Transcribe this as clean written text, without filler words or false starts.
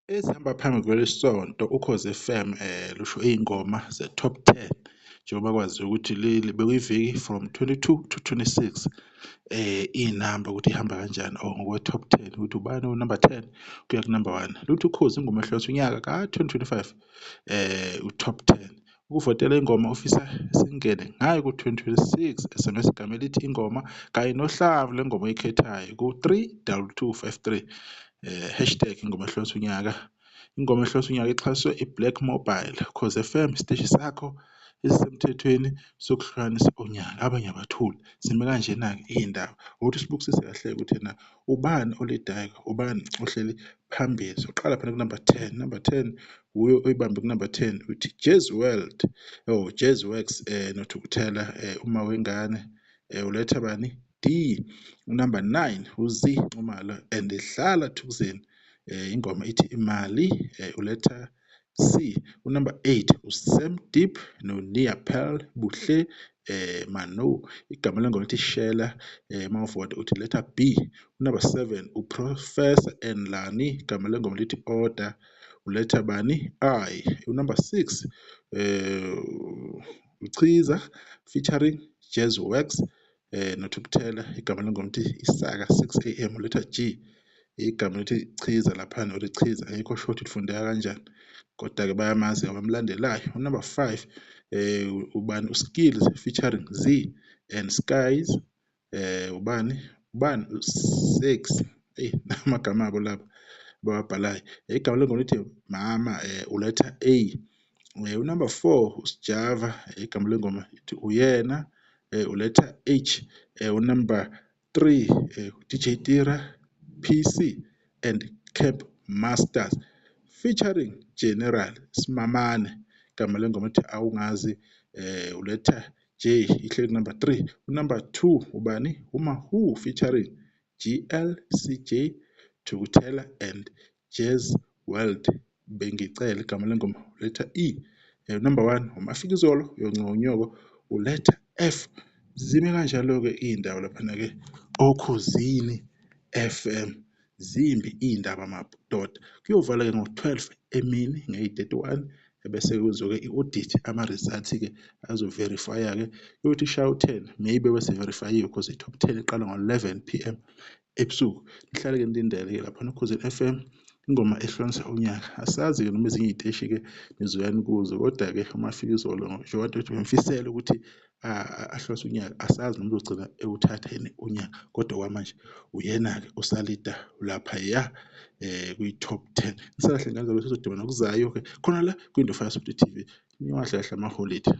Ezihamba phambili kweli sonto Ukhozi FM lusho iy'ngoma ze-top 10 njengoba kwazi ukuthi bekuyiviki from 22 to 26 iy'namba ukuthi ihamba kanjani or ngokwe-top 10 ukuthi ubani unumber 10 kuya ku-number 1. Lutho Ukhozi ingoma ehlose unyaka ka-2025 u-top 10. Ukuvotela ingoma ofisa singene ngayo ku-2026 SMS igama elithi ingoma kanye nohlamvu lengoma oyikhethayo ku-32253 hashtag ingoma ehlose unyaka. Ingoma ehlose unyaka ixhaswe i-Black Mobile Ukhozi FM isiteshi sakho esisemthethweni sokuhlukanisa unyaka. Abanye abathuli sime kanjena-ke iy'ndaba ukuthi sibukisise kahle ukuthi na ubani olidayo ubani ohleli phambili. Soqala phela ku-number 10. Number 10 uyo oyibambe ku-number 10 uthi Jazz World Jazz Works noThukuthela uma wengane uletha bani D. Number 9 uZee Nxumalo and Dlala Thukzin ingoma ithi imali uletha C. Number 8 uSam Deep noNia Pearl Buhle Mano igama lengoma lithi Shela mawuvota uthi letter B. Number 7 uProfessor Enlani igama lengoma lithi Order uletha bani I. Number 6 uChiza featuring Jazz Works noThukuthela igama lengoma lithi Isaka 6am uletha G. Igama lithi Chiza laphana uthi Chiza ayikho short ifundeka kanjani kodwa-ke bayamazi abamlandelayo. Number 5 ubani uSkills featuring Z and Skies ubani u6 amagama abo lapha bawabhalayo. Igama lengoma lithi Mama uletha A. Number 4 uSjava igama lengoma lithi uyena uletha H. Number 3 DJ Tira PC and Camp Masters featuring General Smamane igama lengoma lithi awungazi uletha J ihleli number 3. Number 2 ubani uMahu featuring GLCJ Thukuthela and Jazz World bengicela igama lengoma uletha E. Number 1 uMafikizolo Yongconyoko uletha F. Zime kanjalo-ke iy'ndaba laphana-ke Okhozini FM zimbi iy'ndaba madoda. Kuyovalwa-ke ngo-12 emini ngeyi-31 ebese kuzoke i-audit ama-results-ke azoverifya-ke yokuthi ishaye u-10 maybe bese-verifyiwe because i-top 10 iqala ngo-11 PM ebusuku. Nihlale-ke nilindele-ke laphana Ukhozi FM ingoma ehlukanisa unyaka. Asazi-ke noma ezinye iy'teshi-ke nizoyani kuzo kodwa-ke uMafikizolo njengoba bemfisela ukuthi ahlose unyaka asazi noma uzogcina ewuthatha yini unyaka kodwa okwamanje uyena-ke usalida laphaya kwi-top 10. Nisalahle ngane sizodibana okuzayo-ke khona la kwiNdofana Sport TV niwahle kahle amaholide.